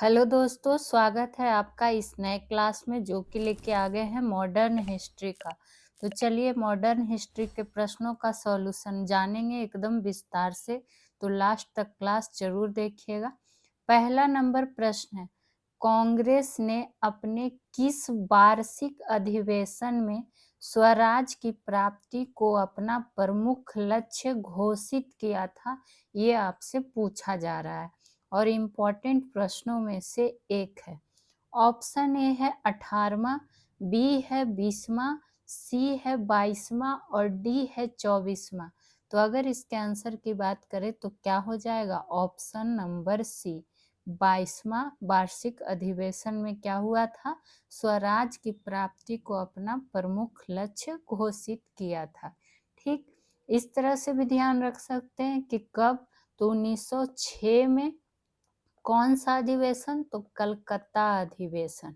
Hello दोस्तों, स्वागत है आपका इस नए क्लास में जो कि लेके आ गए हैं मॉडर्न हिस्ट्री का। तो चलिए मॉडर्न हिस्ट्री के प्रश्नों का सॉल्यूशन जानेंगे एकदम विस्तार से, तो लास्ट तक क्लास जरूर देखिएगा। पहला नंबर प्रश्न है, कांग्रेस ने अपने किस वार्षिक अधिवेशन में स्वराज की प्राप्ति को अपना प्रमुख लक्ष्य घोषित किया था? ये आपसे पूछा जा रहा है और इम्पॉर्टेंट प्रश्नों में से एक है। ऑप्शन ए है 18वां, बी है 20वां, सी है 22वां और डी है 24वां। तो अगर इसके आंसर की बात करें तो क्या हो जाएगा? ऑप्शन नंबर सी, 22वां वार्षिक अधिवेशन में क्या हुआ था? स्वराज की प्राप्ति को अपना प्रमुख लक्ष्य घोषित किया था। ठीक, इस तरह से भी ध्यान रख सकते हैं कि कब, तो 1906 में। कौन सा अधिवेशन? तो कलकत्ता अधिवेशन।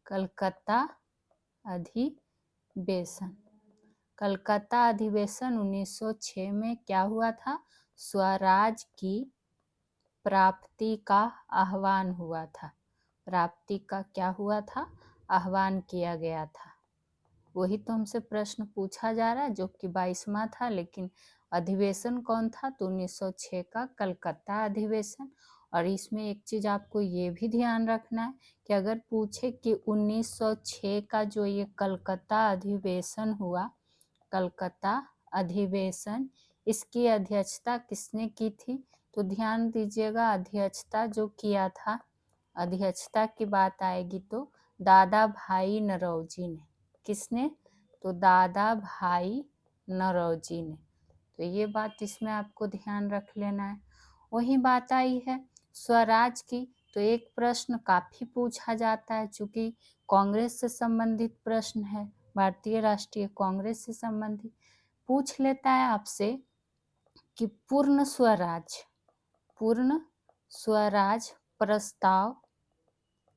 कलकत्ता अधिवेशन। कलकत्ता अधिवेशन 1906 में क्या हुआ था? स्वराज की प्राप्ति का आह्वान हुआ था। प्राप्ति का क्या हुआ था? आह्वान किया गया था। वही तो हमसे प्रश्न पूछा जा रहा है जो कि 22वां था, लेकिन अधिवेशन कौन था? तो 1906 का कलकत्ता अधिवेशन। और इसमें एक चीज आपको ये भी ध्यान रखना है कि अगर पूछे कि 1906 का जो ये कलकत्ता अधिवेशन हुआ, कलकत्ता अधिवेशन, इसकी अध्यक्षता किसने की थी? तो ध्यान दीजिएगा, अध्यक्षता जो किया था, अध्यक्षता की बात आएगी तो दादा भाई नौरोजी ने। किसने? तो दादा भाई नौरोजी ने। तो ये बात इसमें आपको ध्यान रख लेना है। वही बात आई है स्वराज की, तो एक प्रश्न काफी पूछा जाता है, चूंकि कांग्रेस से संबंधित प्रश्न है, भारतीय राष्ट्रीय कांग्रेस से संबंधित पूछ लेता है आपसे कि पूर्ण स्वराज प्रस्ताव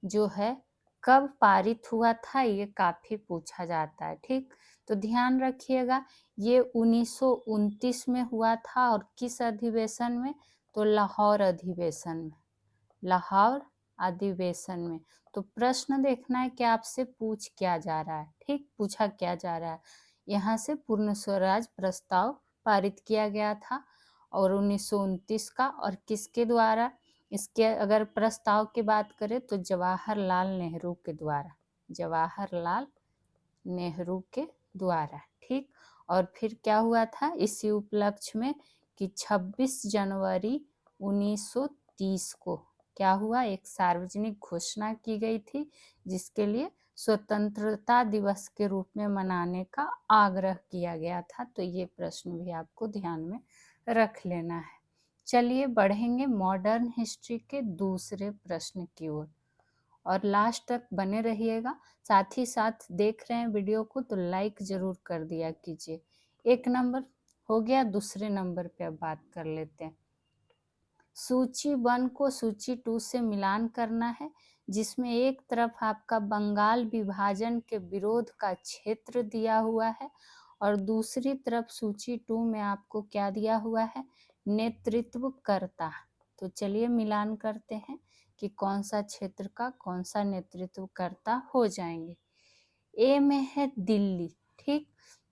जो है कब पारित हुआ था? ये काफी पूछा जाता है। ठीक, तो ध्यान रखिएगा, ये 1929 में हुआ था। और किस अधिवेशन में? तो लाहौर अधिवेशन में। लाहौर अधिवेशन में। तो प्रश्न देखना है कि आपसे पूछ क्या जा रहा है। ठीक, पूछा क्या जा रहा है, यहाँ से पूर्ण स्वराज प्रस्ताव पारित किया गया था और 1929 का, और किसके द्वारा? इसके अगर प्रस्ताव की बात करें तो जवाहरलाल नेहरू के द्वारा। जवाहरलाल नेहरू के द्वारा। ठीक, और फिर क्या हुआ था इसी उपलक्ष्य में कि 26 जनवरी 1930 को क्या हुआ? एक सार्वजनिक घोषणा की गई थी जिसके लिए स्वतंत्रता दिवस के रूप में मनाने का आग्रह किया गया था। तो ये प्रश्न भी आपको ध्यान में रख लेना है। चलिए बढ़ेंगे मॉडर्न हिस्ट्री के दूसरे प्रश्न की ओर, और लास्ट तक बने रहिएगा। साथ ही साथ देख रहे हैं वीडियो को तो लाइक जरूर कर दिया कीजिए। एक नंबर हो गया, दूसरे नंबर पे अब बात कर लेते हैं। सूची 1 को सूची 2 से मिलान करना है, जिसमें एक तरफ आपका बंगाल विभाजन के विरोध का क्षेत्र दिया हुआ है और दूसरी तरफ सूची 2 में आपको क्या दिया हुआ है? नेतृत्वकर्ता। तो चलिए मिलान करते हैं कि कौन सा क्षेत्र का कौन सा नेतृत्वकर्ता हो जाएंगे। ए में है दिल्ली। ठीक,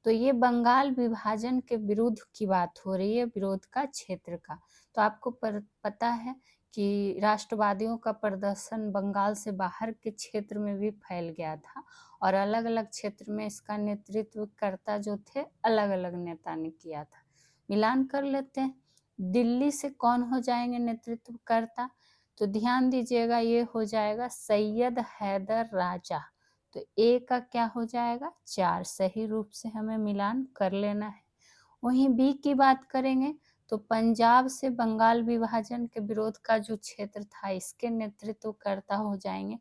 तो ये बंगाल विभाजन के विरुद्ध की बात हो रही है, विरोध का क्षेत्र का। तो आपको पता है कि राष्ट्रवादियों का प्रदर्शन बंगाल से बाहर के क्षेत्र में भी फैल गया था और अलग अलग क्षेत्र में इसका नेतृत्वकर्ता जो थे अलग अलग नेता ने किया था। मिलान कर लेते हैं, दिल्ली से कौन हो जाएंगे नेतृत्वकर्ता? तो ध्यान दीजिएगा, ये हो जाएगा सैयद हैदर राजा। तो ए का क्या हो जाएगा? 4। सही रूप से हमें मिलान कर लेना है। वहीं बी की बात करेंगे तो पंजाब से बंगाल विभाजन के विरोध का जो क्षेत्र था इसके नेतृत्वकर्ता हो जाएंगे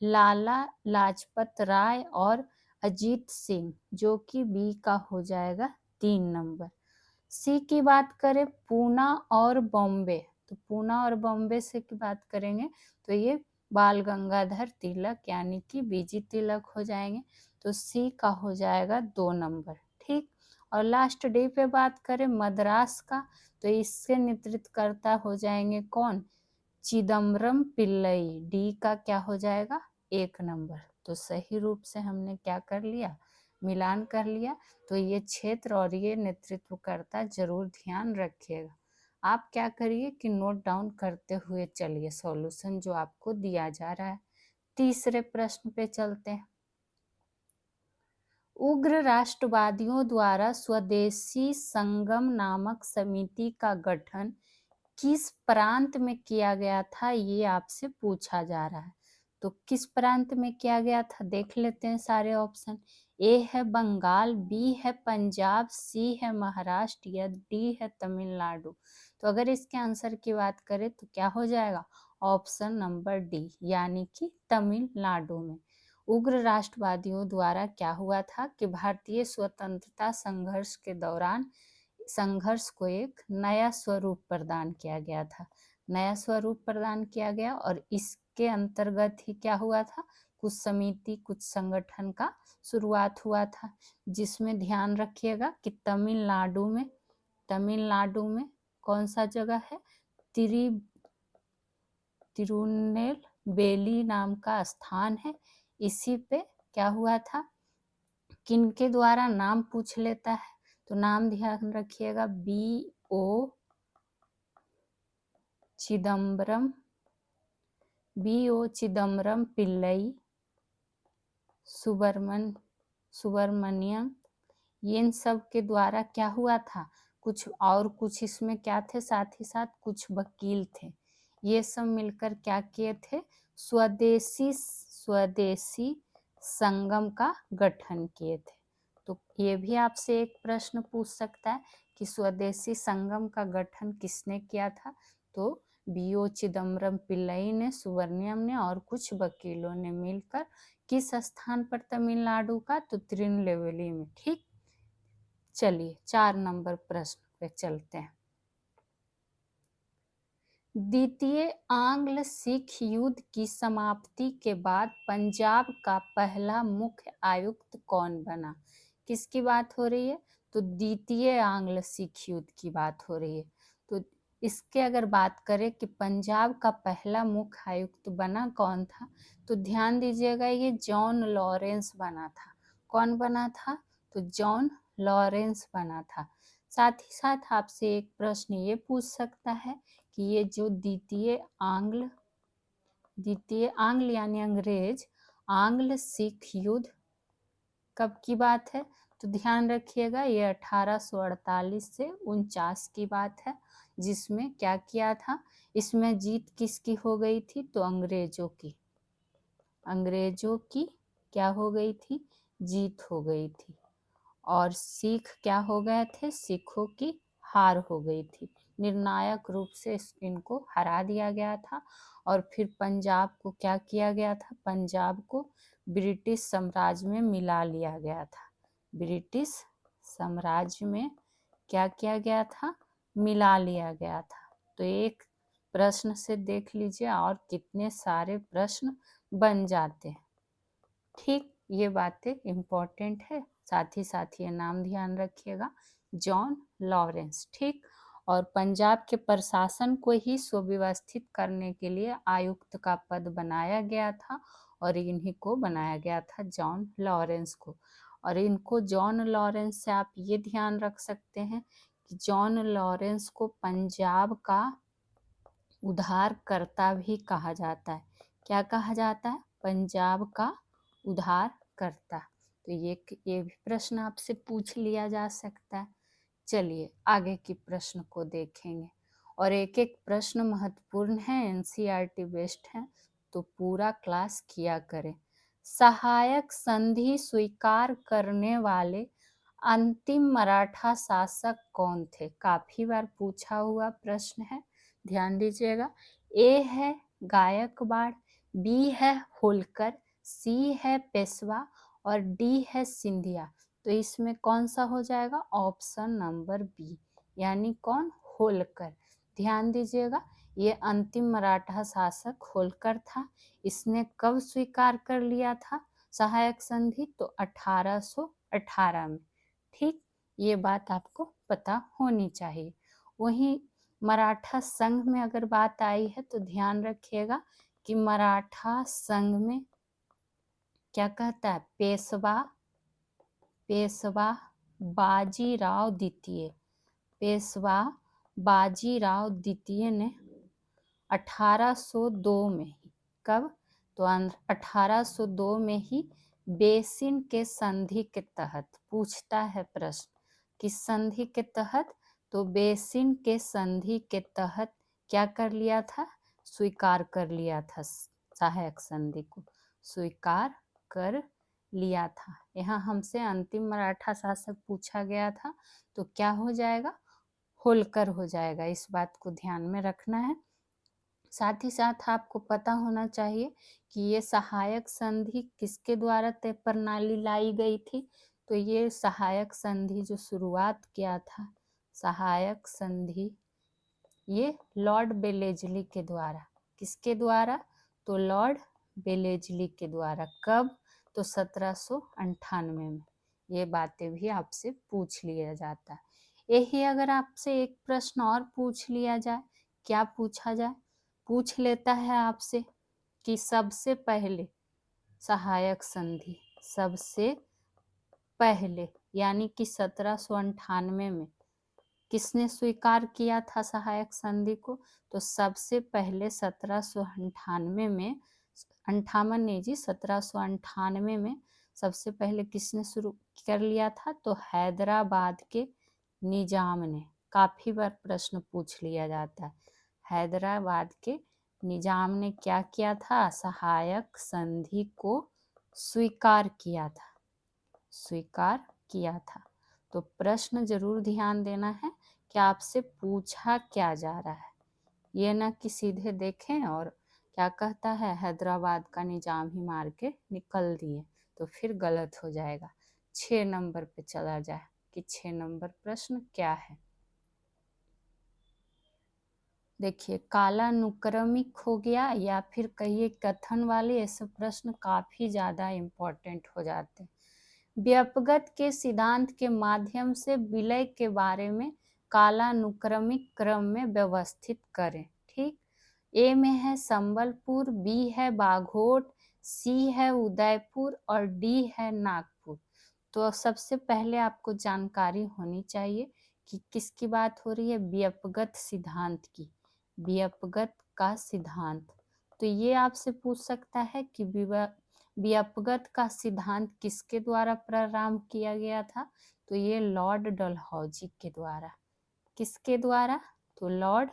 लाला लाजपत राय और अजीत सिंह, जो कि बी का हो जाएगा 3 नंबर। सी की बात करें पूना और बॉम्बे, तो पूना और बॉम्बे से की बात करेंगे तो ये बाल गंगाधर तिलक यानी कि बीजी तिलक हो जाएंगे। तो सी का हो जाएगा 2 नंबर। ठीक, और लास्ट डे पे बात करें मद्रास का, तो इससे नेतृत्वकर्ता हो जाएंगे कौन? चिदम्बरम पिल्लई, डी का क्या हो जाएगा 1 नंबर। तो सही रूप से हमने क्या कर लिया, मिलान कर लिया। तो ये क्षेत्र और ये नेतृत्वकर्ता जरूर ध्यान रखिएगा। आप क्या करिए कि नोट डाउन करते हुए चलिए सॉल्यूशन जो आपको दिया जा रहा है। तीसरे प्रश्न पे चलते हैं। उग्र राष्ट्रवादियों द्वारा स्वदेशी संगम नामक समिति का गठन किस प्रांत में किया गया था, ये आपसे पूछा जा रहा है। तो किस प्रांत में किया गया था देख लेते हैं सारे ऑप्शन। ए है बंगाल, बी है पंजाब, सी है महाराष्ट्र या डी है तमिलनाडु। तो अगर इसके आंसर की बात करें तो क्या हो जाएगा, ऑप्शन नंबर डी यानी कि तमिलनाडु में। उग्र राष्ट्रवादियों द्वारा क्या हुआ था कि भारतीय स्वतंत्रता संघर्ष के दौरान संघर्ष को एक नया स्वरूप प्रदान किया गया था। नया स्वरूप प्रदान किया गया और इसके अंतर्गत ही क्या हुआ था, कुछ समिति कुछ संगठन का शुरुआत हुआ था, जिसमें ध्यान रखिएगा कि तमिलनाडु में कौन सा जगह है, तिरुनेलवेली नाम का स्थान है। इसी पे क्या हुआ था, किनके द्वारा नाम पूछ लेता है, तो नाम ध्यान रखिएगा, B.O. चिदम्बरम पिल्लई, सुब्रमण्यम, इन सब के द्वारा क्या हुआ था, कुछ और कुछ इसमें क्या थे, साथ ही साथ कुछ वकील थे। ये सब मिलकर क्या किए थे, स्वदेशी संगम का गठन किए थे। तो ये भी आपसे एक प्रश्न पूछ सकता है कि स्वदेशी संगम का गठन किसने किया था। तो B.O. चिदम्बरम पिल्लई ने, सुब्रमण्यम ने और कुछ वकीलों ने मिलकर किस स्थान पर तमिलनाडु का, तो तिरुनेलवेली में। ठीक, चलिए 4 नंबर प्रश्न पे चलते हैं। द्वितीय आंग्ल सिख युद्ध की समाप्ति के बाद पंजाब का पहला मुख्य आयुक्त कौन बना, किसकी बात हो रही है, तो द्वितीय आंग्ल सिख युद्ध की बात हो रही है। तो इसके अगर बात करें कि पंजाब का पहला मुख्य आयुक्त बना कौन था, तो ध्यान दीजिएगा ये जॉन लॉरेंस बना था। कौन बना था, तो जॉन लॉरेंस बना था। साथ ही साथ आपसे एक प्रश्न ये पूछ सकता है कि ये जो द्वितीय आंग्ल यानी अंग्रेज आंग्ल सिख युद्ध कब की बात है, तो ध्यान रखिएगा ये 1848 से 49 की बात है, जिसमें क्या किया था, इसमें जीत किसकी हो गई थी, तो अंग्रेजों की क्या हो गई थी, जीत हो गई थी। और सिख क्या हो गए थे, सिखों की हार हो गई थी। निर्णायक रूप से इनको हरा दिया गया था। और फिर पंजाब को क्या किया गया था, पंजाब को ब्रिटिश साम्राज्य में मिला लिया गया था। ब्रिटिश साम्राज्य में क्या किया गया था, मिला लिया गया था। तो एक प्रश्न से देख लीजिए और कितने सारे प्रश्न बन जाते हैं। ठीक, ये बातें इम्पोर्टेंट है। साथ ही साथ ये नाम ध्यान रखिएगा, जॉन लॉरेंस। ठीक, और पंजाब के प्रशासन को ही सुव्यवस्थित करने के लिए आयुक्त का पद बनाया गया था और इन्हीं को बनाया गया था, जॉन लॉरेंस को। और इनको जॉन लॉरेंस से आप ये ध्यान रख सकते हैं कि जॉन लॉरेंस को पंजाब का उद्धारकर्ता भी कहा जाता है। क्या कहा जाता है, पंजाब का उद्धारकर्ता। तो ये भी प्रश्न आपसे पूछ लिया जा सकता है। चलिए आगे की प्रश्न को देखेंगे और एक एक प्रश्न महत्वपूर्ण है, NCERT बेस्ड है, तो पूरा क्लास किया करें। सहायक संधि स्वीकार करने वाले अंतिम मराठा शासक कौन थे, काफी बार पूछा हुआ प्रश्न है, ध्यान दीजिएगा। ए है गायकवाड़, बी है होलकर, सी है पेशवा और डी है सिंधिया। तो इसमें कौन सा हो जाएगा, ऑप्शन नंबर बी यानी कौन, होलकर। ध्यान दीजिएगा ये अंतिम मराठा शासक होलकर था। इसने कब स्वीकार कर लिया था सहायक संधि, तो 1818 में। ठीक, ये बात आपको पता होनी चाहिए। वहीं मराठा संघ में अगर बात आई है तो ध्यान रखिएगा कि मराठा संघ में क्या कहता है, पेशवा बाजीराव द्वितीय, पेशवा बाजीराव द्वितीय ने 1802 में ही, कब, तो 1802 में ही बेसिन के संधि के तहत, पूछता है प्रश्न किस संधि के तहत, तो बेसिन के संधि के तहत क्या कर लिया था, स्वीकार कर लिया था, सहायक संधि को स्वीकार कर लिया था। यहाँ हमसे अंतिम मराठा शासक पूछा गया था तो क्या हो जाएगा, होलकर हो जाएगा, इस बात को ध्यान में रखना है। साथ ही साथ आपको पता होना चाहिए कि ये सहायक संधि किसके द्वारा तय प्रणाली लाई गई थी, तो ये सहायक संधि जो शुरुआत किया था, सहायक संधि ये लॉर्ड बेलेजली के द्वारा, किसके द्वारा, तो लॉर्ड बेलेजली के द्वारा, कब, तो 1798 में। ये बातें भी आपसे पूछ लिया जाता है। यही अगर आपसे एक प्रश्न और पूछ लिया जाए, क्या पूछा जाए, पूछ लेता है आपसे कि सबसे पहले सहायक संधि, सबसे पहले यानी कि 1798 में किसने स्वीकार किया था सहायक संधि को, तो सबसे पहले 1798 में, 58 नहीं जी, 1798 में सबसे पहले किसने शुरू कर लिया था, तो हैदराबाद के निजाम ने, काफी बार प्रश्न पूछ लिया जाता है, हैदराबाद के निजाम ने क्या किया था, सहायक संधि को स्वीकार किया था, स्वीकार किया था। तो प्रश्न जरूर ध्यान देना है कि आपसे पूछा क्या जा रहा है, ये ना कि सीधे देखें और क्या कहता है हैदराबाद का निजाम ही मार के निकल दिए, तो फिर गलत हो जाएगा। 6 नंबर पे चला जाए कि 6 नंबर प्रश्न क्या है। देखिए, कालानुक्रमिक हो गया या फिर कहिए कथन वाले, ऐसे प्रश्न काफी ज्यादा इम्पोर्टेंट हो जाते हैं। व्यपगत के सिद्धांत के माध्यम से विलय के बारे में कालानुक्रमिक क्रम में व्यवस्थित करें। ठीक, ए में है संबलपुर, बी है बाघोट, सी है उदयपुर और डी है नागपुर। तो सबसे पहले आपको जानकारी होनी चाहिए कि किसकी बात हो रही है, व्यपगत सिद्धांत की, व्यपगत का सिद्धांत। तो ये आपसे पूछ सकता है कि व्यपगत का सिद्धांत किसके द्वारा प्रारंभ किया गया था, तो ये लॉर्ड डलहौजी के द्वारा, किसके द्वारा, तो लॉर्ड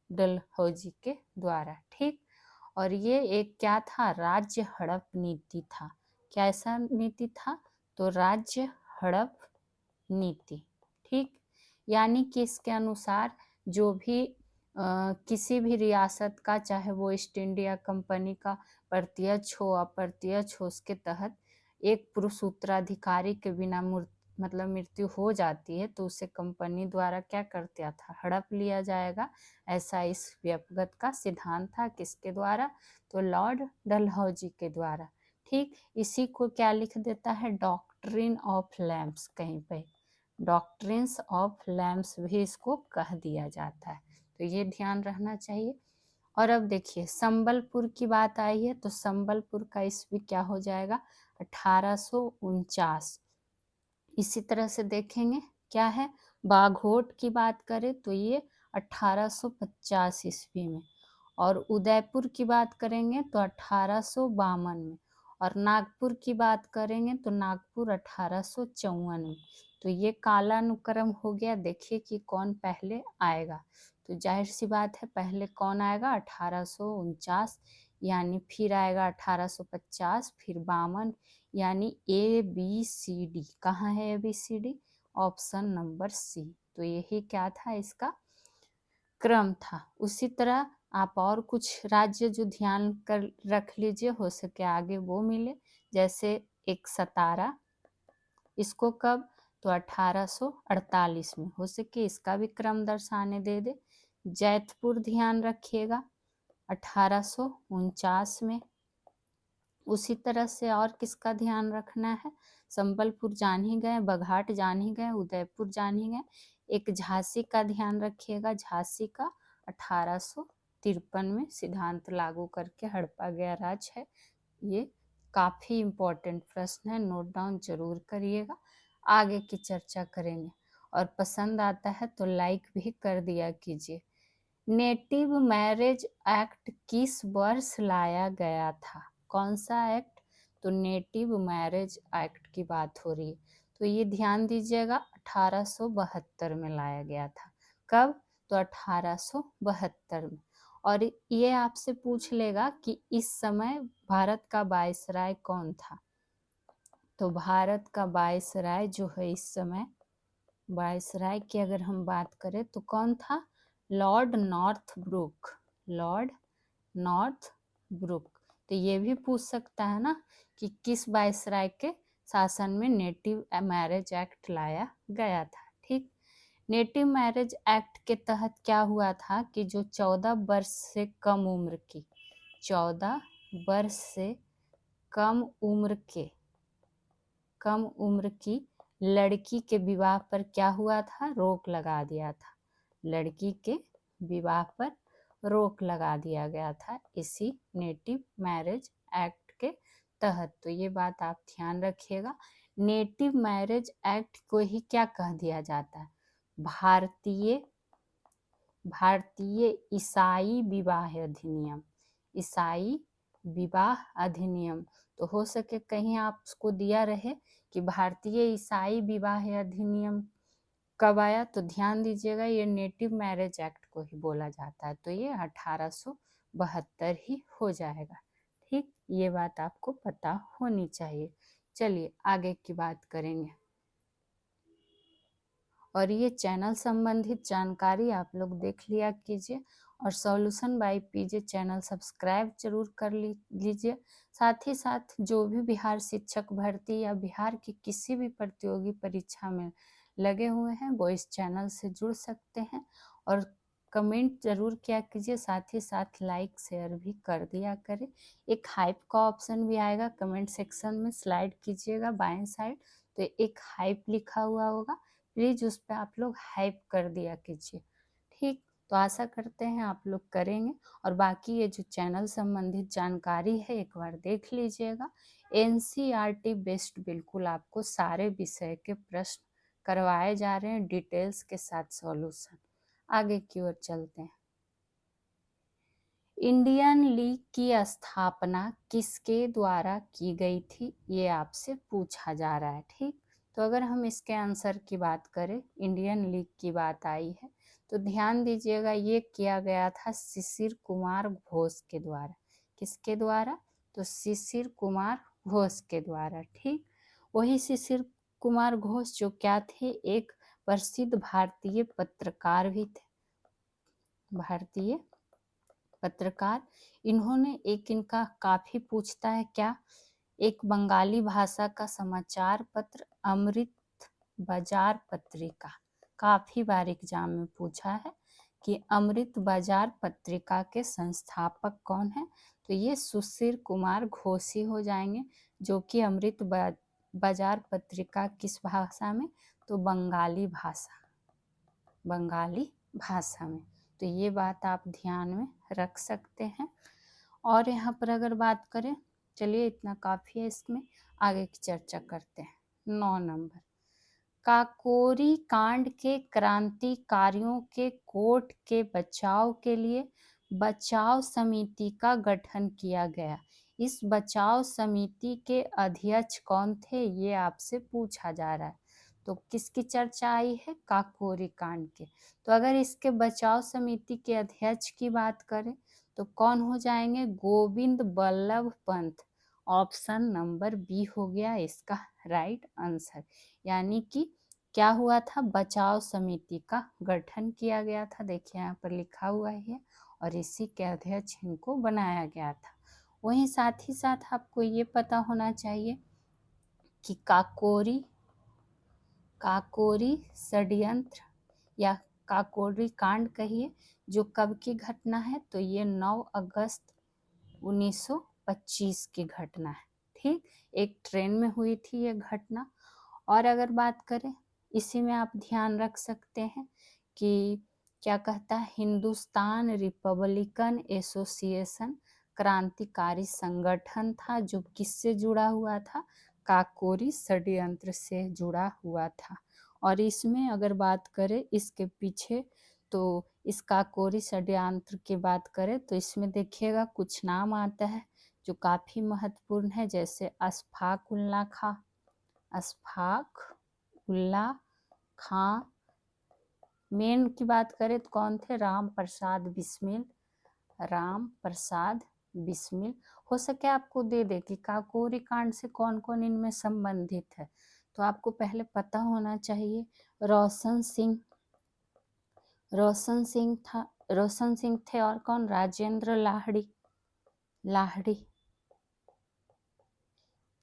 डलहौजी के द्वारा। ठीक, और ये एक क्या था, राज्य हड़प नीति था, कैसा नीति था, तो राज्य हड़प नीति। ठीक, यानी कि इसके अनुसार जो भी किसी भी रियासत का, चाहे वो ईस्ट इंडिया कंपनी का प्रत्यक्ष हो अप्रत्यक्ष हो, उसके तहत एक पुरुष उत्तराधिकारी के बिना मतलब मृत्यु हो जाती है तो उसे कंपनी द्वारा क्या करता था, हड़प लिया जाएगा। ऐसा इस व्यपगत का सिद्धांत था, किसके द्वारा, तो लॉर्ड डलहौजी के द्वारा। ठीक, इसी को क्या लिख देता है, डॉक्ट्रिन ऑफ लैम्प्स, कहीं पे डॉक्ट्रिन्स ऑफ लैम्प्स भी इसको कह दिया जाता है, तो ये ध्यान रहना चाहिए। और अब देखिए संबलपुर की बात आई है तो संबलपुर का ईस्वी क्या हो जाएगा, 1849। इसी तरह से देखेंगे क्या है, बाघोट की बात करें तो ये 1850 ईस्वी में, और उदयपुर की बात करेंगे तो 1852 में, और नागपुर की बात करेंगे तो नागपुर 1854 में। तो ये कालानुक्रम हो गया। देखिए कि कौन पहले आएगा, तो जाहिर सी बात है पहले कौन आएगा, 1849, यानी फिर आएगा 1850, फिर 52, यानी ABCD। कहाँ है ABCD, ऑप्शन नंबर सी। तो यही क्या था, इसका क्रम था। उसी तरह आप और कुछ राज्य जो ध्यान कर रख लीजिए, हो सके आगे वो मिले, जैसे एक सतारा, इसको कब, तो 1848 में, हो सके इसका भी क्रम दर्शाने दे दे। जैतपुर ध्यान रखिएगा 1849 में, उसी तरह से और किसका ध्यान रखना है, संबलपुर जान ही गए, बघाट जान ही गए, उदयपुर जान ही गए। एक झांसी का ध्यान रखिएगा, झांसी का 1853 में सिद्धांत लागू करके हड़पा गया राज्य है। ये काफ़ी इम्पोर्टेंट प्रश्न है, नोट डाउन जरूर करिएगा, आगे की चर्चा करेंगे। और पसंद आता है तो लाइक भी कर दिया कीजिए। नेटिव मैरिज एक्ट किस वर्ष लाया गया था, कौन सा एक्ट, तो नेटिव मैरिज एक्ट की बात हो रही है, तो ये ध्यान दीजिएगा 1872 में लाया गया था। कब, तो 1872 में। और ये आपसे पूछ लेगा कि इस समय भारत का वायसराय कौन था, तो भारत का वायसराय जो है इस समय, वायसराय की अगर हम बात करें तो कौन था, लॉर्ड नॉर्थब्रुक, लॉर्ड नॉर्थब्रुक। तो ये भी पूछ सकता है ना कि किस वायसराय के शासन में नेटिव मैरिज एक्ट लाया गया था। ठीक, नेटिव मैरिज एक्ट के तहत क्या हुआ था कि जो 14 वर्ष से कम उम्र की, 14 वर्ष से कम उम्र की लड़की के विवाह पर क्या हुआ था, रोक लगा दिया था, लड़की के विवाह पर रोक लगा दिया गया था इसी नेटिव मैरिज एक्ट के तहत। तो ये बात आप ध्यान रखिएगा। नेटिव मैरिज एक्ट को ही क्या कह दिया जाता है, भारतीय ईसाई विवाह अधिनियम, ईसाई विवाह अधिनियम। तो हो सके कहीं आपको दिया रहे कि भारतीय ईसाई विवाह अधिनियम कब आया, तो ध्यान दीजिएगा ये नेटिव मैरिज एक्ट को ही बोला जाता है, तो ये 1872 ही हो जाएगा। ठीक, ये बात आपको पता होनी चाहिए। चलिए आगे की बात करेंगे। और ये चैनल संबंधित जानकारी आप लोग देख लिया कीजिए, और solution by PJ channel subscribe जरूर कर लीजिए। साथ ही साथ जो भी बिहार शिक्षक भर्ती या बिहार की किसी भी प्रतियोगी परीक्षा में लगे हुए हैं वो इस चैनल से जुड़ सकते हैं, और कमेंट जरूर किया कीजिए, साथ ही साथ लाइक शेयर भी कर दिया करें। एक हाइप का ऑप्शन भी आएगा कमेंट सेक्शन में, स्लाइड कीजिएगा बाएं साइड, तो एक हाइप लिखा हुआ होगा, प्लीज़ उस पर आप लोग हाइप कर दिया कीजिए। ठीक, तो आशा करते हैं आप लोग करेंगे। और बाकी ये जो चैनल संबंधित जानकारी है एक बार देख लीजिएगा। एनसीईआरटी बेस्ड बिल्कुल आपको सारे विषय के प्रश्न करवाए जा रहे हैं डिटेल्स के साथ सॉल्यूशन। आगे की ओर चलते हैं। इंडियन लीग की स्थापना किसके द्वारा की गई थी, ये आपसे पूछा जा रहा है। ठीक, तो अगर हम इसके आंसर की बात करें, इंडियन लीग की बात आई है, तो ध्यान दीजिएगा ये किया गया था शिशिर कुमार घोष के द्वारा। किसके द्वारा, तो शिशिर कुमार घोष के द्वारा। ठीक, वही शिशिर कुमार घोष जो क्या थे, एक प्रसिद्ध भारतीय पत्रकार भी थे, भारतीय पत्रकार। इन्होंने एक, इनका काफी पूछता है क्या, एक बंगाली भाषा का समाचार पत्र अमृत बाजार पत्रिका, काफी बार एग्जाम में पूछा है कि अमृत बाजार पत्रिका के संस्थापक कौन है, तो ये सुशील कुमार घोष हो जाएंगे, जो कि अमृत बाजार पत्रिका किस भाषा में, तो बंगाली भाषा में। तो ये बात आप ध्यान में रख सकते हैं। और यहाँ पर अगर बात करें, चलिए इतना काफ़ी है, इसमें आगे की चर्चा करते हैं। 9 नंबर, काकोरी कांड के क्रांतिकारियों के कोर्ट के बचाव के लिए बचाव समिति का गठन किया गया। इस बचाव समिति के अध्यक्ष कौन थे, ये आपसे पूछा जा रहा है। तो किसकी चर्चा आई है, काकोरी कांड के। तो अगर इसके बचाव समिति के अध्यक्ष की बात करें तो कौन हो जाएंगे, Govind Ballabh Pant. Option number B हो गया इसका राइट आंसर। यानी कि क्या हुआ था, बचाव समिति का गठन किया गया था, देखिए यहाँ पर लिखा हुआ है, और इसी के अध्यक्ष इनको बनाया गया था। वहीं साथ ही साथ आपको ये पता होना चाहिए कि काकोरी षड्यंत्र या काकोरी कांड कहिए, जो कब की घटना है, तो ये 9 अगस्त 1900 1925 की घटना है। ठीक, एक ट्रेन में हुई थी ये घटना। और अगर बात करें, इसी में आप ध्यान रख सकते हैं कि क्या कहता है, हिंदुस्तान रिपब्लिकन एसोसिएशन क्रांतिकारी संगठन था जो किससे जुड़ा हुआ था, काकोरी षड्यंत्र से जुड़ा हुआ था। और इसमें अगर बात करें इसके पीछे, तो इस काकोरी षड्यंत्र की बात करें तो इसमें देखिएगा कुछ नाम आता है जो काफ़ी महत्वपूर्ण है, जैसे अशफाक उल्ला खां, अशफाक उल्ला खां। मेन की बात करें तो कौन थे, राम प्रसाद बिस्मिल, राम प्रसाद बिस्मिल। हो सके आपको दे दे कि काकोरी कांड से कौन कौन इनमें संबंधित है, तो आपको पहले पता होना चाहिए। रोशन सिंह, रोशन सिंह था, रोशन सिंह थे, और कौन, राजेंद्र लाहिड़ी, लाहिड़ी,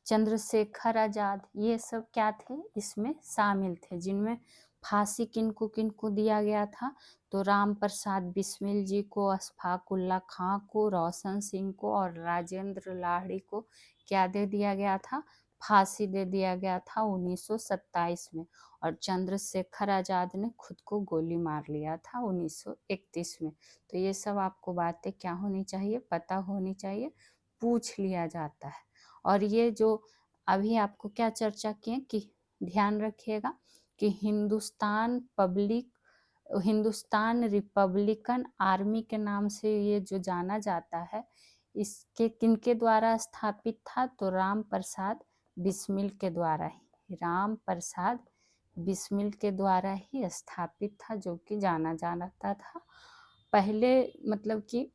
चंद्रशेखर आजाद, ये सब क्या थे, इसमें शामिल थे। जिनमें फांसी किनको किनको दिया गया था, तो राम प्रसाद बिस्मिल जी को, अशफाक उल्ला खां को, रोशन सिंह को और राजेंद्र लाहिड़ी को क्या दे दिया गया था, फांसी दे दिया गया था 1927 में। और चंद्रशेखर आजाद ने खुद को गोली मार लिया था 1931 में। तो ये सब आपको बातें क्या होनी चाहिए, पता होनी चाहिए, पूछ लिया जाता है। और ये जो अभी आपको क्या चर्चा किए कि ध्यान रखिएगा कि हिंदुस्तान रिपब्लिकन आर्मी के नाम से ये जो जाना जाता है, इसके किनके द्वारा स्थापित था, तो राम प्रसाद बिस्मिल के द्वारा ही, राम प्रसाद बिस्मिल के द्वारा ही स्थापित था, जो कि जाना जाता था पहले, मतलब कि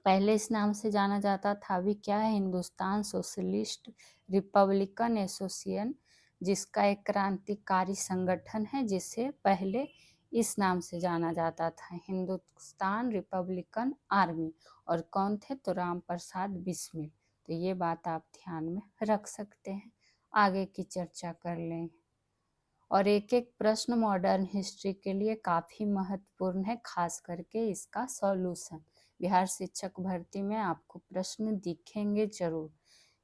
पहले इस नाम से जाना जाता था। अभी क्या है, हिंदुस्तान सोशलिस्ट रिपब्लिकन एसोसिएशन, जिसका एक क्रांतिकारी संगठन है, जिसे पहले इस नाम से जाना जाता था, हिंदुस्तान रिपब्लिकन आर्मी। और कौन थे, तो राम प्रसाद बिस्मिल। तो ये बात आप ध्यान में रख सकते हैं, आगे की चर्चा कर लें। और एक एक प्रश्न मॉडर्न हिस्ट्री के लिए काफ़ी महत्वपूर्ण है, खास करके इसका सॉल्यूशन। बिहार शिक्षक भर्ती में आपको प्रश्न दिखेंगे जरूर।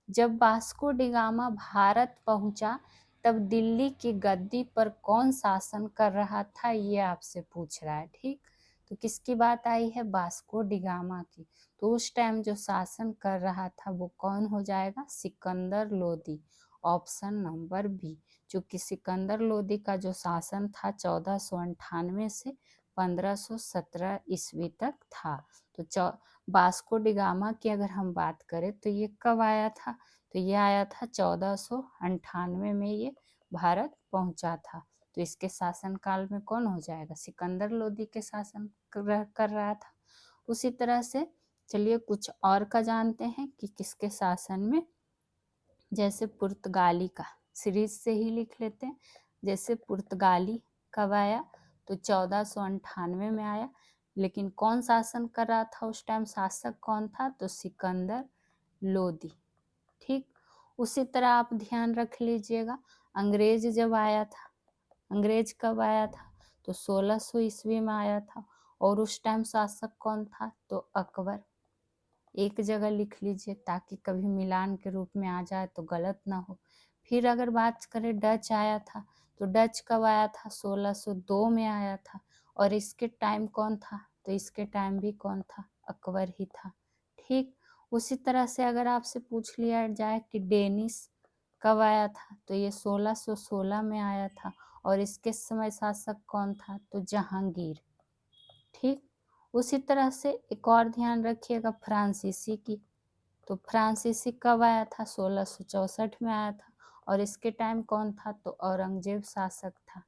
जब वास्को डिगामा भारत पहुंचा तब दिल्ली की गद्दी पर कौन शासन कर रहा था, ये आपसे पूछ रहा है। ठीक, तो किसकी बात आई है, वास्को डिगामा की। तो उस टाइम जो शासन कर रहा था वो कौन हो जाएगा, Sikandar Lodi, option number B. चूँकि सिकंदर लोदी का जो शासन था 1498 से 1517 ईस्वी तक था। तो वास्को डिगामा की अगर हम बात करें तो ये कब आया था, तो ये आया था 1498 में, ये भारत पहुंचा था। तो इसके शासनकाल में कौन हो जाएगा, सिकंदर लोदी के शासन कर रहा था। उसी तरह से चलिए कुछ और का जानते हैं कि किसके शासन में, जैसे पुर्तगाली का, सीरीज से ही लिख लेते हैं। जैसे पुर्तगाली कब आया, तो 1498 में आया। लेकिन कौन शासन कर रहा था उस टाइम, शासक कौन था, तो सिकंदर लोदी। ठीक, उसी तरह आप ध्यान रख लीजिएगा, अंग्रेज जब आया था, अंग्रेज कब आया था, तो 1600 ईस्वी में आया था। और उस टाइम शासक कौन था, तो अकबर। एक जगह लिख लीजिए ताकि कभी मिलान के रूप में आ जाए तो गलत ना हो। फिर अगर बात करें डच आया था, तो डच कब आया था, 1602 में आया था। और इसके टाइम कौन था, तो इसके टाइम भी कौन था, अकबर ही था। ठीक, उसी तरह से अगर आपसे पूछ लिया जाए कि डेनिस कब आया था, तो ये 1616 में आया था। और इसके समय शासक कौन था, तो जहांगीर। ठीक, उसी तरह से एक और ध्यान रखिएगा फ्रांसीसी की। तो फ्रांसीसी कब आया था, 1664 में आया था। और इसके टाइम कौन था, तो औरंगजेब शासक था।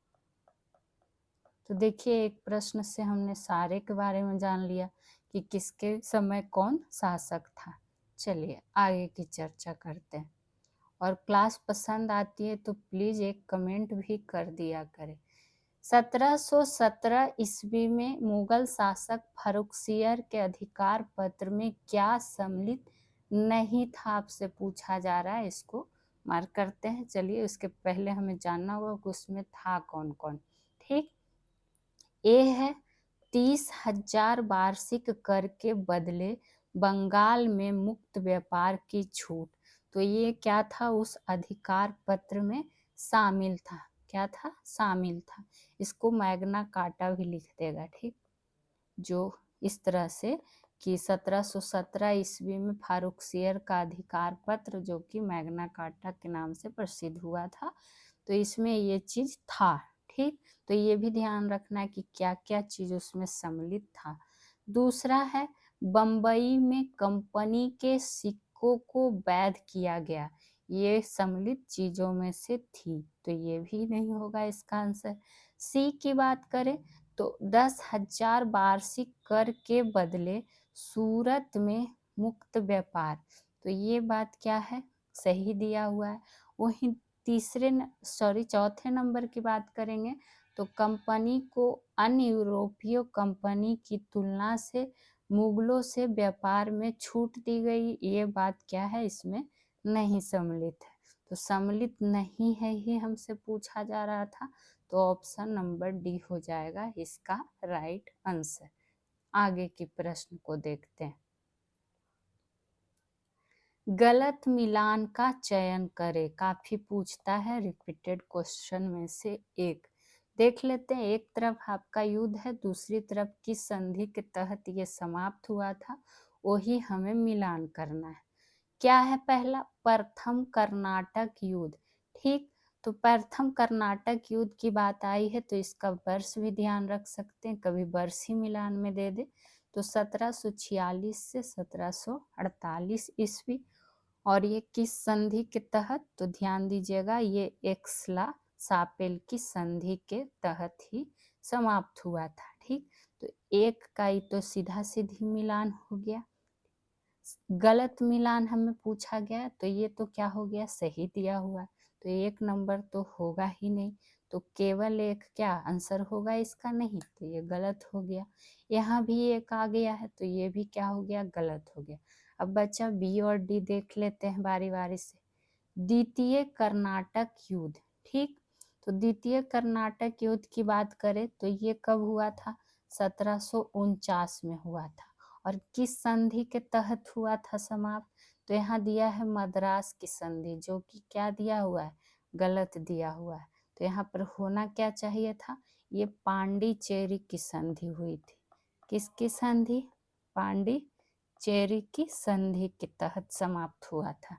तो देखिए एक प्रश्न से हमने सारे के बारे में जान लिया कि किसके समय कौन शासक था। चलिए आगे की चर्चा करते हैं। और क्लास पसंद आती है तो प्लीज़ एक कमेंट भी कर दिया करें। 1717 ईस्वी में मुगल शासक फर्रुखसियर के अधिकार पत्र में क्या सम्मिलित नहीं था, आपसे पूछा जा रहा है, इसको मार्क करते हैं। चलिए उसके पहले हमें जानना होगा कि उसमें था कौन कौन। ठीक, ए है 30,000 वार्षिक कर के बदले बंगाल में मुक्त व्यापार की छूट। तो ये क्या था, उस अधिकार पत्र में शामिल था। क्या था, शामिल था। इसको मैग्ना कार्टा भी लिख देगा, ठीक। जो इस तरह से कि 1717 ईस्वी में फारुखसियर का अधिकार पत्र, जो कि मैग्ना कार्टा के नाम से प्रसिद्ध हुआ था, तो इसमें ये चीज था, ठीक। तो ये भी ध्यान रखना है कि क्या क्या चीज उसमें सम्मिलित था। दूसरा है, बम्बई में कंपनी के सिक्कों को वैध किया गया। ये सम्मिलित चीजों में से थी, तो ये भी नहीं होगा इसका आंसर। सी की बात करें तो 10,000 वार्षिक कर के बदले सूरत में मुक्त व्यापार, तो ये बात क्या है, सही दिया हुआ है। वहीं चौथे नंबर की बात करेंगे तो कंपनी को अन्य यूरोपीय कंपनी की तुलना से मुगलों से व्यापार में छूट दी गई, ये बात क्या है, इसमें नहीं सम्मिलित है। तो सम्मिलित नहीं है ही हमसे पूछा जा रहा था, तो ऑप्शन नंबर डी हो जाएगा इसका राइट आंसर। आगे के प्रश्न को देखते हैं। गलत मिलान का चयन करें, काफी पूछता है रिपीटेड क्वेश्चन में से एक। देख लेते हैं, एक तरफ आपका युद्ध है, दूसरी तरफ किस संधि के तहत ये समाप्त हुआ था, वही हमें मिलान करना है। क्या है पहला, प्रथम कर्नाटक युद्ध, ठीक। तो प्रथम कर्नाटक युद्ध की बात आई है तो इसका वर्ष भी ध्यान रख सकते हैं, कभी वर्ष ही मिलान में दे दे। तो 1746 से 1748 ईस्वी। और ये किस संधि के तहत, तो ध्यान दीजिएगा ये एक्सला सापेल की संधि के तहत ही समाप्त हुआ था, ठीक। तो एक का ही तो सीधा सीधी मिलान हो गया। गलत मिलान हमें पूछा गया तो ये तो क्या हो गया, सही दिया हुआ, तो एक नंबर तो होगा ही नहीं, तो केवल एक क्या आंसर होगा इसका, नहीं, तो ये गलत हो गया। यहाँ भी एक आ गया है तो ये भी क्या हो गया, गलत हो गया। अब बच्चा बी और डी देख लेते हैं बारी बारी से। द्वितीय कर्नाटक युद्ध, ठीक। तो द्वितीय कर्नाटक युद्ध की बात करें तो ये कब हुआ था, 1749 में हुआ था। और किस संधि के तहत हुआ था समाप्त, तो यहाँ दिया है मद्रास की संधि, जो कि क्या दिया हुआ है, गलत दिया हुआ है। तो यहाँ पर होना क्या चाहिए था, ये पांडिचेरी की संधि हुई थी। किसकी संधि, पांडिचेरी की संधि के तहत समाप्त हुआ था,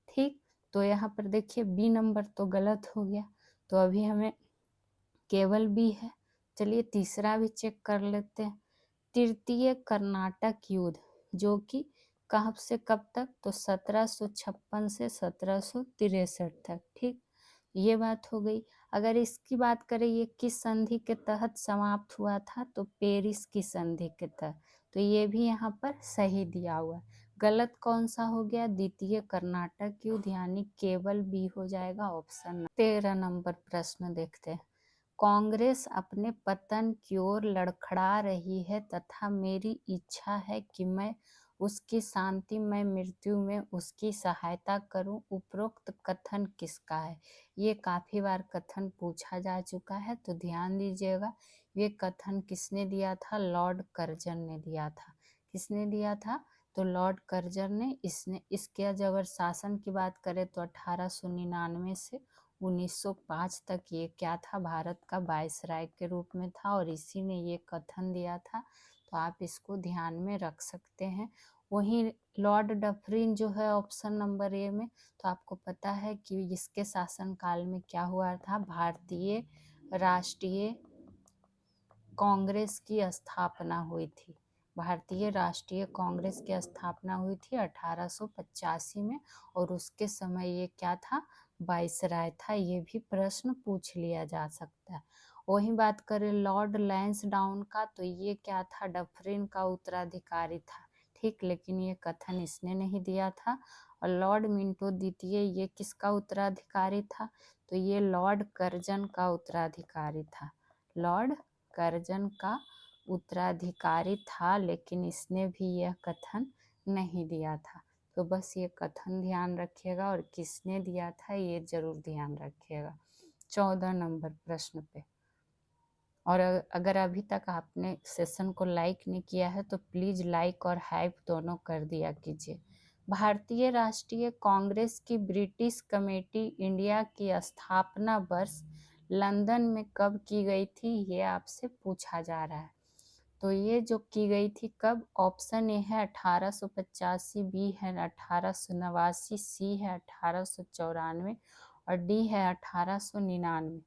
ठीक। तो यहाँ पर देखिए बी नंबर तो गलत हो गया, तो अभी हमें केवल बी है। चलिए तीसरा भी चेक कर लेते हैं। तृतीय कर्नाटक युद्ध, जो कि कब से कब तक, तो 1756 से 1763 तक, ठीक। ये बात हो गई। अगर इसकी बात करें ये किस संधि के तहत समाप्त हुआ था, तो पेरिस की संधि के तहत, तो ये भी यहाँ पर सही दिया हुआ है। गलत कौन सा हो गया, द्वितीय कर्नाटक युद्ध, यानी केवल बी हो जाएगा ऑप्शन। 13 नंबर प्रश्न देखते हैं। कांग्रेस अपने पतन की ओर लड़खड़ा रही है तथा मेरी इच्छा है कि मैं उसकी शांतिमय मृत्यु में उसकी सहायता करूं। उपरोक्त कथन किसका है, ये काफी बार कथन पूछा जा चुका है, तो ध्यान दीजिएगा। ये कथन किसने दिया था, लॉर्ड कर्जन ने दिया था। किसने दिया था, तो लॉर्ड कर्जन ने। इसके जब अगर शासन की बात करें तो 1899 से 1905 तक ये क्या था, भारत का वायसराय के रूप में था, और इसी ने ये कथन दिया था, तो आप इसको ध्यान में रख सकते हैं। वहीं लॉर्ड डफरिन जो है ऑप्शन नंबर ए में, तो आपको पता है कि इसके शासनकाल में क्या हुआ था, भारतीय राष्ट्रीय कांग्रेस की स्थापना हुई थी। भारतीय राष्ट्रीय कांग्रेस की स्थापना हुई थी 1885 में, और उसके समय ये क्या था, वायसराय था। ये भी प्रश्न पूछ लिया जा सकता है। वही बात करें लॉर्ड लैंसडाउन का, तो ये क्या था, डफरिन का उत्तराधिकारी था, ठीक। लेकिन ये कथन इसने नहीं दिया था। और लॉर्ड मिंटो द्वितीय, ये किसका उत्तराधिकारी था, तो ये लॉर्ड कर्जन का उत्तराधिकारी था। लॉर्ड कर्जन का उत्तराधिकारी था, लेकिन इसने भी यह कथन नहीं दिया था। तो बस ये कथन ध्यान रखिएगा, और किसने दिया था ये जरूर ध्यान रखिएगा। 14 नंबर प्रश्न पे और अगर अभी तक आपने सेशन को लाइक नहीं किया है तो प्लीज़ लाइक और हाइप दोनों कर दिया कीजिए। भारतीय राष्ट्रीय कांग्रेस की ब्रिटिश कमेटी इंडिया की स्थापना वर्ष लंदन में कब की गई थी, ये आपसे पूछा जा रहा है। तो ये जो की गई थी कब, ऑप्शन ए है 1885, बी है 1889, सी है 1894 और डी है 1899।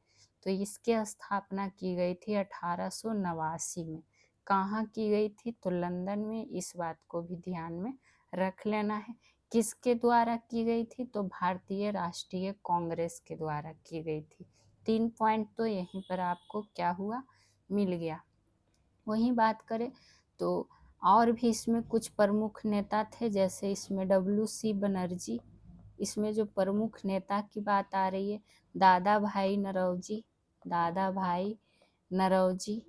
तो इसकी स्थापना की गई थी 1889 में। कहाँ की गई थी, तो लंदन में। इस बात को भी ध्यान में रख लेना है। किसके द्वारा की गई थी, तो भारतीय राष्ट्रीय कांग्रेस के द्वारा की गई थी। 3 पॉइंट तो यहीं पर आपको क्या हुआ, मिल गया। वहीं बात करें तो और भी इसमें कुछ प्रमुख नेता थे, जैसे इसमें WC बनर्जी, इसमें जो प्रमुख नेता की बात आ रही है, दादा भाई नौरोजी, दादा भाई नौरोजी।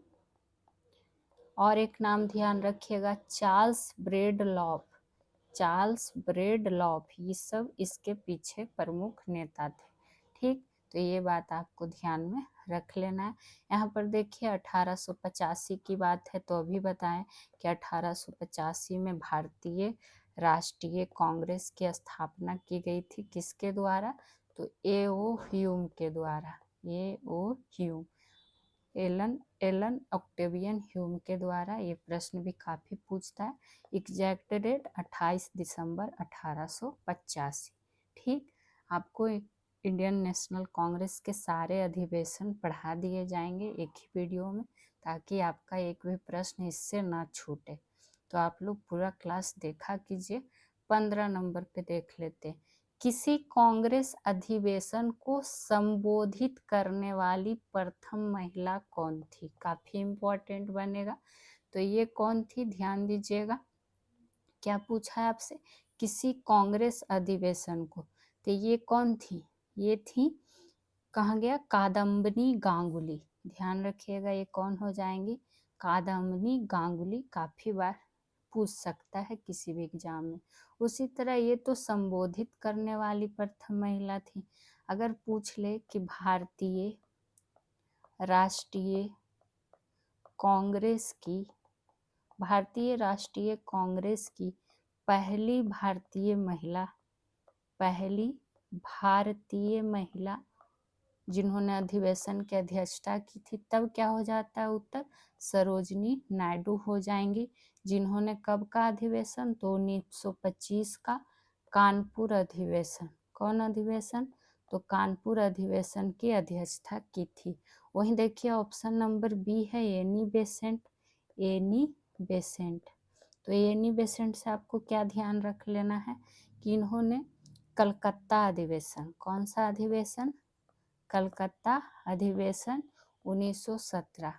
और एक नाम ध्यान रखिएगा, चार्ल्स ब्रेडलॉफ, चार्ल्स ब्रेडलॉफ, ये सब इसके पीछे प्रमुख नेता थे। ठीक, तो ये बात आपको ध्यान में रख लेना है। यहाँ पर देखिए 1885 की बात है, तो अभी बताएं कि 1885 में भारतीय राष्ट्रीय कांग्रेस की स्थापना की गई थी, किसके द्वारा, तो A.O. ह्यूम के द्वारा। A.O. Hume, Elon Octavian Hume के द्वारा। ये प्रश्न भी काफ़ी पूछता है। एग्जैक्ट डेट 28 दिसंबर 1885। ठीक, आपको इंडियन नेशनल कांग्रेस के सारे अधिवेशन पढ़ा दिए जाएंगे एक ही वीडियो में, ताकि आपका एक भी प्रश्न इससे ना छूटे। तो आप लोग पूरा क्लास देखा कीजिए। 15 नंबर पे देख लेते हैं। किसी कांग्रेस अधिवेशन को संबोधित करने वाली प्रथम महिला कौन थी, काफी इम्पोर्टेंट बनेगा। तो ये कौन थी, ध्यान दीजिएगा। क्या पूछा है आपसे, किसी कांग्रेस अधिवेशन को, तो ये कौन थी, ये थी, कहाँ गया, कादम्बिनी गांगुली। ध्यान रखिएगा, ये कौन हो जाएंगी, कादम्बिनी गांगुली। काफी बार पूछ सकता है किसी भी एग्जाम में। उसी तरह ये तो संबोधित करने वाली प्रथम महिला थी। अगर पूछ ले कि भारतीय राष्ट्रीय कांग्रेस की, भारतीय राष्ट्रीय कांग्रेस की पहली भारतीय महिला, पहली भारतीय महिला जिन्होंने अधिवेशन की अध्यक्षता की थी, तब क्या हो जाता है उत्तर, सरोजनी नायडू हो जाएंगी। जिन्होंने कब का अधिवेशन, तो 1925 का कानपुर अधिवेशन। कौन अधिवेशन, तो कानपुर अधिवेशन की अध्यक्षता की थी। वहीं देखिए ऑप्शन नंबर बी है एनी बेसेंट, एनी बेसेंट। तो एनी बेसेंट से आपको क्या ध्यान रख लेना है कि इन्होंने कलकत्ता अधिवेशन, कौन सा अधिवेशन, कलकत्ता अधिवेशन 1917।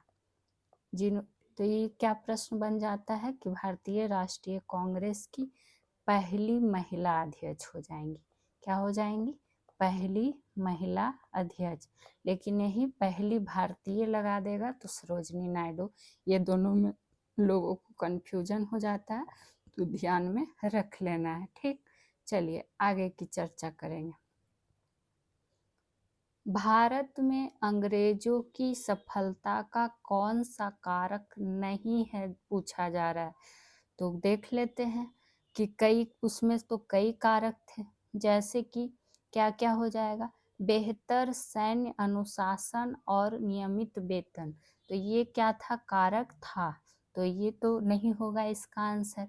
तो ये क्या प्रश्न बन जाता है कि भारतीय राष्ट्रीय कांग्रेस की पहली महिला अध्यक्ष हो जाएंगी। क्या हो जाएंगी, पहली महिला अध्यक्ष। लेकिन यही पहली भारतीय लगा देगा तो सरोजनी नायडू, ये दोनों में लोगों को कंफ्यूजन हो जाता है, तो ध्यान में रख लेना है। ठीक, चलिए आगे की चर्चा करेंगे। भारत में अंग्रेजों की सफलता का कौन सा कारक नहीं है, पूछा जा रहा है। तो देख लेते हैं कि कई, उसमें तो कई कारक थे, जैसे कि क्या क्या हो जाएगा, बेहतर सैन्य अनुशासन और नियमित वेतन। तो ये क्या था, कारक था, तो ये तो नहीं होगा इसका आंसर।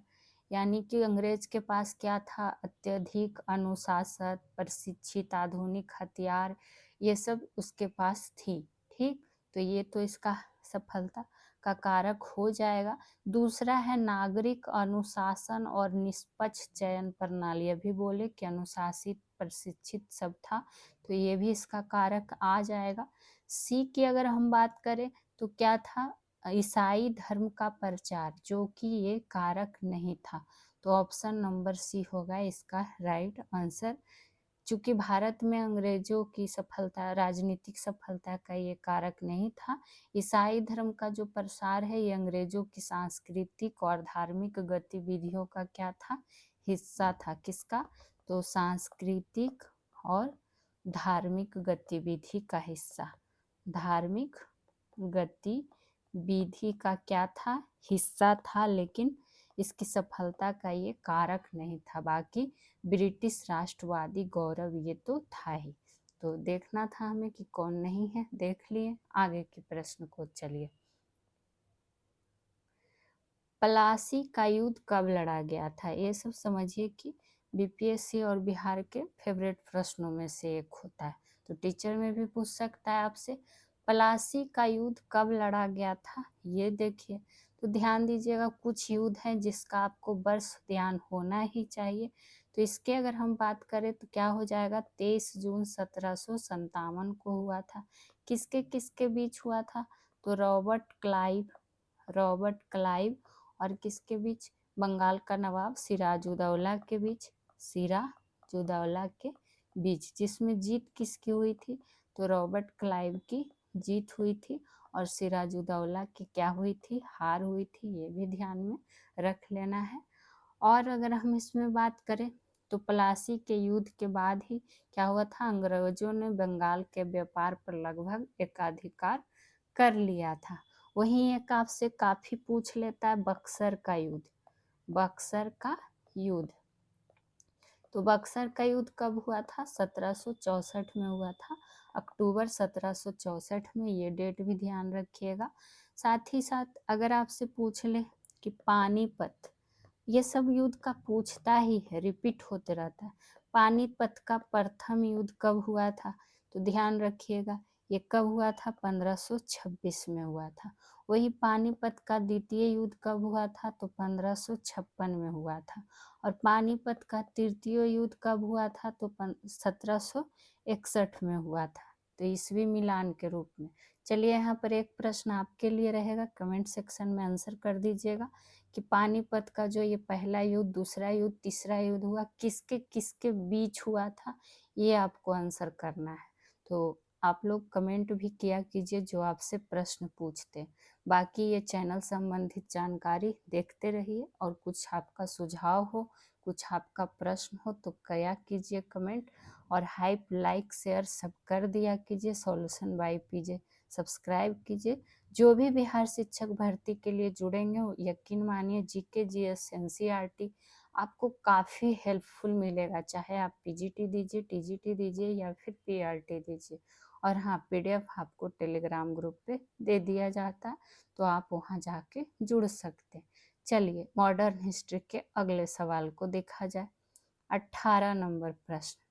यानी कि अंग्रेज के पास क्या था, अत्यधिक अनुशासन, प्रशिक्षित आधुनिक हथियार, ये सब उसके पास थी। ठीक, तो ये तो इसका सफलता का कारक हो जाएगा। दूसरा है नागरिक अनुशासन और निष्पक्ष चयन प्रणाली। अभी बोले कि अनुशासित प्रशिक्षित सब था, तो ये भी इसका कारक आ जाएगा। सी की अगर हम बात करें तो क्या था, ईसाई धर्म का प्रचार, जो कि ये कारक नहीं था। तो ऑप्शन नंबर सी होगा इसका राइट आंसर। चूंकि भारत में अंग्रेजों की सफलता, राजनीतिक सफलता का ये कारक नहीं था। ईसाई धर्म का जो प्रसार है ये अंग्रेजों की सांस्कृतिक और धार्मिक गतिविधियों का क्या था, हिस्सा था। किसका, तो सांस्कृतिक और धार्मिक गतिविधि का हिस्सा, धार्मिक गतिविधि विधि का क्या था, हिस्सा था, लेकिन इसकी सफलता का ये कारक नहीं था। बाकी ब्रिटिश राष्ट्रवादी गौरव ये तो था ही। तो देखना था हमें कि कौन नहीं है, देख लिए। आगे के प्रश्न को चलिए। पलासी का युद्ध कब लड़ा गया था? ये सब समझिए कि बीपीएससी और बिहार के फेवरेट प्रश्नों में से एक होता है, तो टीचर में भी पूछ सकता है आपसे। पलासी का युद्ध कब लड़ा गया था, ये देखिए। तो ध्यान दीजिएगा, कुछ युद्ध हैं जिसका आपको वर्ष ध्यान होना ही चाहिए। तो इसके अगर हम बात करें तो क्या हो जाएगा, 23 जून 1757 को हुआ था। किसके किसके बीच हुआ था? तो रॉबर्ट क्लाइव और किसके बीच? बंगाल का नवाब सिराजुद्दौला के बीच, सिराजुद्दौला के बीच, जिसमें जीत किसकी हुई थी? तो रॉबर्ट क्लाइव की जीत हुई थी और सिराजुद्दौला की क्या हुई थी? हार हुई थी। ये भी ध्यान में रख लेना है। और अगर हम इसमें बात करें तो प्लासी के युद्ध के बाद ही क्या हुआ था, अंग्रेजों ने बंगाल के व्यापार पर लगभग एकाधिकार कर लिया था। वहीं एक आपसे काफी पूछ लेता है, बक्सर का युद्ध। बक्सर का युद्ध, तो बक्सर का युद्ध कब हुआ था? 1764 में हुआ था, अक्टूबर 1764 में। ये डेट भी ध्यान रखिएगा। साथ ही साथ अगर आपसे पूछ ले कि पानीपत, ये सब युद्ध का पूछता ही है, रिपीट होते रहता है। पानीपत का प्रथम युद्ध कब हुआ था? तो ध्यान रखिएगा, ये कब हुआ था? 1526 में हुआ था। वही पानीपत का द्वितीय युद्ध कब हुआ था? तो 1556 में हुआ था। और पानीपत का तृतीय युद्ध कब हुआ था? तो 1761 में हुआ था। तो ईस्वी मिलान के रूप में। चलिए, यहाँ पर एक प्रश्न आपके लिए रहेगा, कमेंट सेक्शन में आंसर कर दीजिएगा कि पानीपत का जो ये पहला युद्ध, दूसरा युद्ध, तीसरा युद्ध हुआ, किसके किसके बीच हुआ था, ये आपको आंसर करना है। तो आप लोग कमेंट भी किया कीजिए जो आपसे प्रश्न पूछते। बाकी ये चैनल संबंधित जानकारी देखते रहिए, और कुछ आपका सुझाव हो, कुछ आपका प्रश्न हो तो किया कीजिए कमेंट, और हाइप, लाइक, शेयर सब कर दिया कीजिए। सॉल्यूशन बाय पीजे सब्सक्राइब कीजिए। जो भी बिहार शिक्षक भर्ती के लिए जुड़ेंगे, यकीन मानिए जीके, जीएस, एनसीईआरटी आपको काफ़ी हेल्पफुल मिलेगा। चाहे आप पीजीटी दीजिए, टीजीटी दीजिए या फिर पीआरटी दीजिए। और हाँ, पीडीएफ आपको टेलीग्राम ग्रुप पे दे दिया जाता है, तो आप वहाँ जाके जुड़ सकते हैं। चलिए, मॉडर्न हिस्ट्री के अगले सवाल को देखा जाए। 18 नंबर प्रश्न,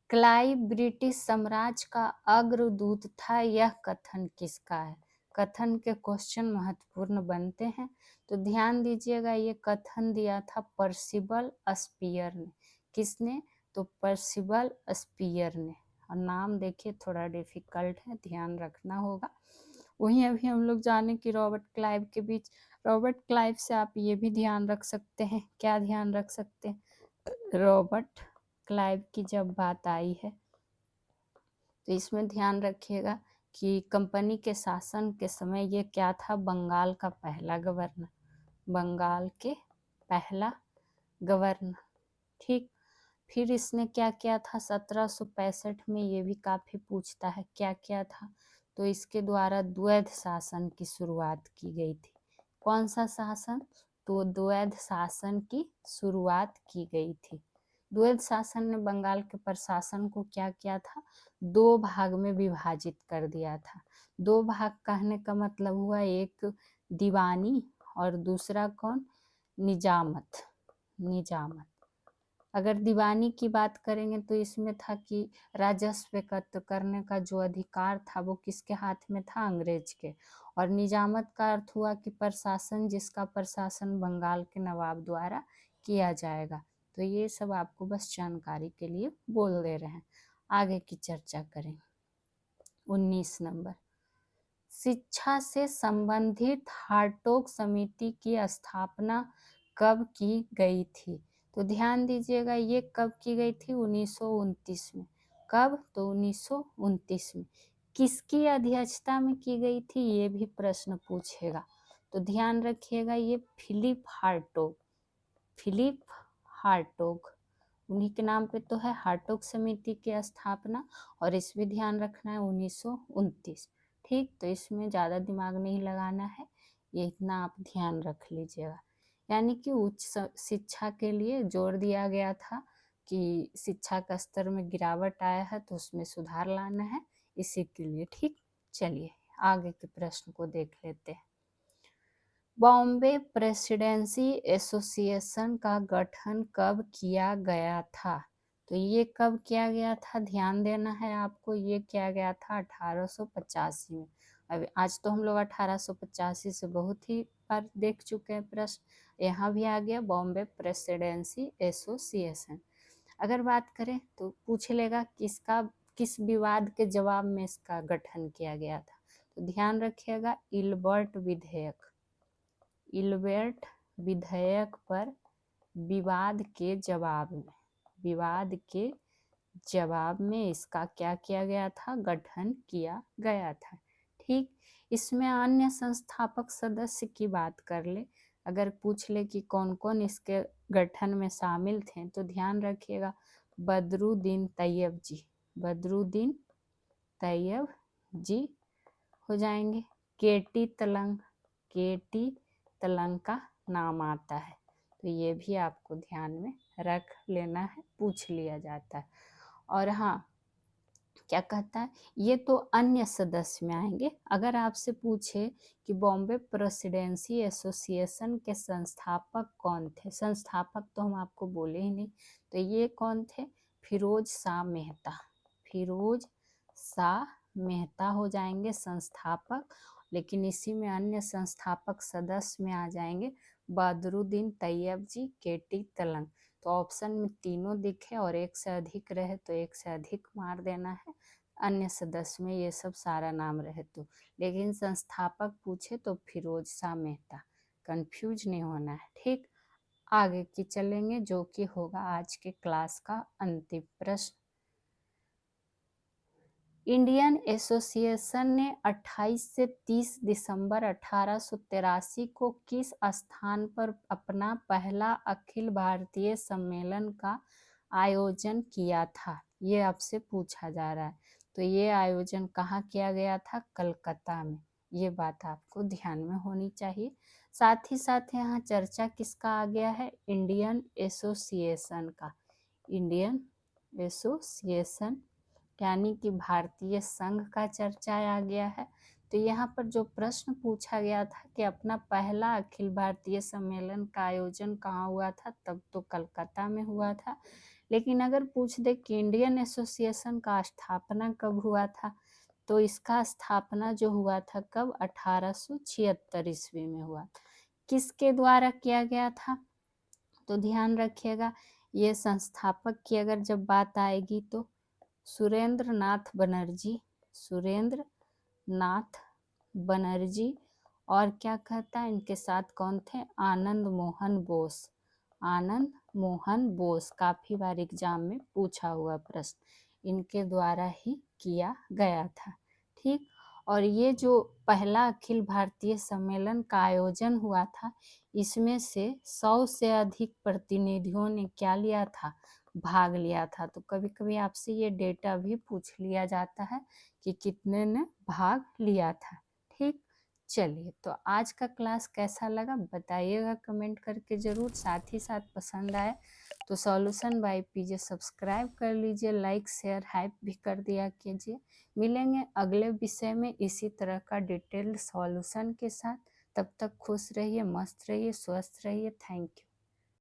क्लाइव ब्रिटिश साम्राज्य का अग्रदूत था, यह कथन किसका है? कथन के क्वेश्चन महत्वपूर्ण बनते हैं, तो ध्यान दीजिएगा। ये कथन दिया था पर्सिबल स्पीयर ने। किसने? तो पर्सिबल स्पीयर ने। और नाम देखिए थोड़ा डिफिकल्ट है, ध्यान रखना होगा। वहीं अभी हम लोग जाने कि रॉबर्ट क्लाइव के बीच, रॉबर्ट क्लाइव से आप ये भी ध्यान रख सकते हैं, क्या ध्यान रख सकते हैं? रॉबर्ट क्लाइव की जब बात आई है तो इसमें ध्यान रखिएगा कि कंपनी के शासन के समय ये क्या था, बंगाल का पहला गवर्नर, बंगाल के पहला गवर्नर। ठीक, फिर इसने क्या किया था 1765 में, ये भी काफी पूछता है, क्या किया था? तो इसके द्वारा द्वैध शासन की शुरुआत की गई थी। कौन सा शासन? तो द्वैध शासन की शुरुआत की गई थी। द्वैध शासन ने बंगाल के प्रशासन को क्या किया था, दो भाग में विभाजित कर दिया था। दो भाग कहने का मतलब हुआ, एक दीवानी और दूसरा कौन? निजामत। निजामत। अगर दीवानी की बात करेंगे तो इसमें था कि राजस्व एकत्र करने का जो अधिकार था वो किसके हाथ में था? अंग्रेज के। और निजामत का अर्थ हुआ कि प्रशासन, जिसका प्रशासन बंगाल के नवाब द्वारा किया जाएगा। तो ये सब आपको बस जानकारी के लिए बोल दे रहे हैं। आगे की चर्चा करें। 19 नंबर, शिक्षा से संबंधित हार्टोग समिति की स्थापना कब की गई थी? तो ध्यान दीजिएगा, ये कब की गई थी? 1929 में। कब? तो 1929 में। किसकी अध्यक्षता में की गई थी, ये भी प्रश्न पूछेगा। तो ध्यान रखिएगा, ये फिलिप हार्टोग, फिलिप हार्टोग, उन्हीं के नाम पे तो है हार्टोग समिति की स्थापना। और इस भी ध्यान रखना है 1929। ठीक, तो इसमें ज़्यादा दिमाग नहीं लगाना है, ये इतना आप ध्यान रख लीजिएगा। यानी कि उच्च शिक्षा के लिए जोर दिया गया था कि शिक्षा का स्तर में गिरावट आया है तो उसमें सुधार लाना है, इसी के लिए। ठीक, चलिए आगे के प्रश्न को देख लेते हैं। बॉम्बे प्रेसिडेंसी एसोसिएशन का गठन कब किया गया था? तो ये कब किया गया था, ध्यान देना है आपको। ये किया गया था 1885 में। अब आज तो हम लोग 1885 से बहुत ही बार देख चुके हैं प्रश्न, यहाँ भी आ गया बॉम्बे प्रेसिडेंसी एसोसिएशन। अगर बात करें तो पूछ लेगा किस विवाद के जवाब में इसका गठन किया गया था। तो ध्यान रखिएगा, इल्बर्ट विधेयक पर विवाद के जवाब में इसका क्या किया गया था, गठन किया गया था। ठीक, इसमें अन्य संस्थापक सदस्य की बात कर ले, अगर पूछ ले कि कौन कौन इसके गठन में शामिल थे, तो ध्यान रखिएगा बदरुद्दीन तैयब जी हो जाएंगे। केटी तलंग का नाम आता है, तो ये भी आपको ध्यान में रख लेना है, पूछ लिया जाता है। और हाँ, क्या कहता है, ये तो अन्य सदस्य में आएंगे। अगर आपसे पूछे कि बॉम्बे प्रेसिडेंसी एसोसिएशन के संस्थापक कौन थे, संस्थापक तो हम आपको बोले ही नहीं, तो ये कौन थे, फिरोज शाह मेहता हो जाएंगे संस्थापक। लेकिन इसी में अन्य संस्थापक सदस्य में आ जाएंगे बदरुद्दीन तैयब जी, केटी तलंग। तो ऑप्शन में तीनों दिखे और एक से अधिक रहे तो एक से अधिक मार देना है, अन्य सदस्य में ये सब सारा नाम रहे तो। लेकिन संस्थापक पूछे तो फिरोज शाह मेहता, कंफ्यूज नहीं होना है। ठीक, आगे की चलेंगे जो कि होगा आज के क्लास का अंतिम प्रश्न। इंडियन एसोसिएशन ने 28 से 30 दिसंबर 1883 को किस स्थान पर अपना पहला अखिल भारतीय सम्मेलन का आयोजन किया था? ये आपसे पूछा जा रहा है। तो ये आयोजन कहाँ किया गया था? कलकत्ता में। ये बात आपको ध्यान में होनी चाहिए। साथ ही साथ यहाँ चर्चा किसका आ गया है? इंडियन एसोसिएशन का। इंडियन एसोसिएशन यानी कि भारतीय संघ का चर्चा आ गया है। तो यहाँ पर जो प्रश्न पूछा गया था कि अपना पहला अखिल भारतीय सम्मेलन का आयोजन कहाँ हुआ था, तब तो कलकत्ता में हुआ था। लेकिन अगर पूछ दे कि इंडियन एसोसिएशन का स्थापना कब हुआ था, तो इसका स्थापना जो हुआ था कब, 1876 ईस्वी में हुआ। किसके द्वारा किया गया था? तो ध्यान रखिएगा, ये संस्थापक की अगर जब बात आएगी तो सुरेंद्र नाथ बनर्जी, और क्या कहता है इनके साथ कौन थे? आनंद मोहन बोस। काफी बार एग्जाम में पूछा हुआ प्रश्न, इनके द्वारा ही किया गया था। ठीक, और ये जो पहला अखिल भारतीय सम्मेलन का आयोजन हुआ था, इसमें से 100 से अधिक प्रतिनिधियों ने क्या लिया था? भाग लिया था। तो कभी कभी आपसे ये डेटा भी पूछ लिया जाता है कि कितने ने भाग लिया था। ठीक, चलिए, तो आज का क्लास कैसा लगा बताइएगा कमेंट करके ज़रूर। साथ ही साथ पसंद आए तो सॉल्यूशन बाय पीजे सब्सक्राइब कर लीजिए, लाइक शेयर हाइप भी कर दिया कीजिए। मिलेंगे अगले विषय में इसी तरह का डिटेल्ड सॉल्यूशन के साथ। तब तक खुश रहिए, मस्त रहिए, स्वस्थ रहिए। Thank you.